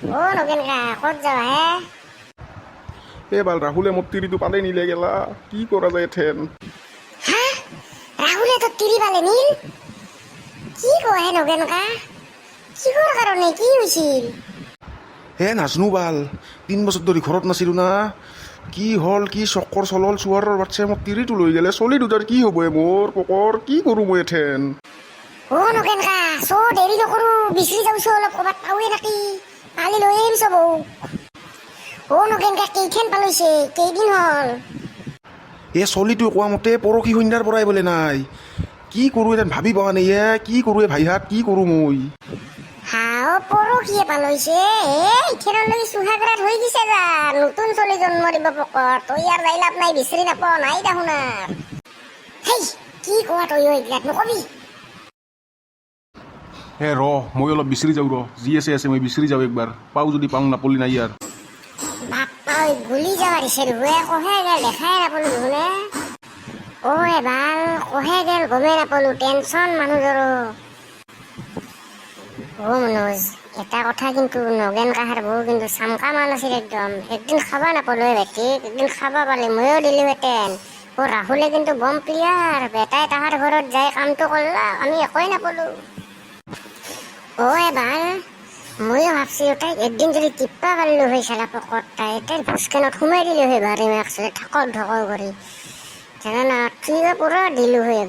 ও নগেন কা ক'ত যাবা হে? বাল রাহুলে মোর তিরিটো পালে নিলে গেলা, কি করা যায় এথেন? হা? রাহুলে তো তিরি পালে নীল? কি কয় হে নগেন কা? কিহৰ কাৰণে কি হৈছিল? নাজনো বাল, 3 বছৰ ধৰে ঘৰত নাছিলো না, কি হল কি চক্কৰ চলল চুৱাৰৰ বাচ্চাই মোক তিৰিটো লৈ গেলে। চলি দুটাৰ কি হ'ব মোৰ পকৰ, কি কৰো মই এথেন? ও নগেন কা দেৰি নকৰো, বিচাৰি যাওঁছো অলপ, ক'ৰবাত পাওঁৱে নাকি, পালি লৈ আহিম চব। ও নগেন কা কেইখান পালৈছে, কেইদিন হ'ল? চলিটো কোৱা মতে পৰহি সন্ধ্যাৰ পৰাই বোলে নাই। কি কৰো এথেন ভাবি পোৱা নাই কি কৰো ভাইহাত, কি কৰো মই? হাও পৰহিয়ে পালৈছে ইখেৰলৈকে চুহাগৰাত হৈ গৈছে যা, নতুন চলি জন্ম দিব পকৰ। তই আৰু যাই লাভ নাই, বিচাৰি নাপাওঁ নাই দেখোন আৰ। হেই কি কোৱা তই এইগিলাত নকবি। ৰ মই অলপ বিচাৰি যাওঁ, যি আছে মই বিচাৰি যাওঁ একবাৰ, পাওঁ যদি পাওঁ, নাপলি নাই ইয়াৰ। বাপ্পা ঐ গুলি যাবা দিছে দেখোন, কহে গেল দেখাই নাপালো দেখোন। ভাল কহে গেল গমেই নাপালো, টেনচন মানুহজৰো। মনোজ, এটা কথা কিন্তু নগেন কাহাৰ বৌ কিন্তু চামকা মান আছিল একদম। একদিন খাবা নাপালো বেটিক, একদিন খাবা পালে ময়ো দিলোহেঁতেন। ৰাহুলে কিন্তু বম প্লেয়াৰ, বেটাই তাহাৰ ঘৰত যাই কামটো কৰলা, আমি একোৱেই নাপালো। ভাল ময়ো ভাবছিলো তাইক একদিন যদি টিপ্পা পাৰিলো হৈ চালা পকত, তাইৰ ভোজখনত সোমাই দিলো হৈ ভাৰি মাক্সে ঠকৰ ঢকৰ কৰি জানা না, পুৰা দিলো হৈ।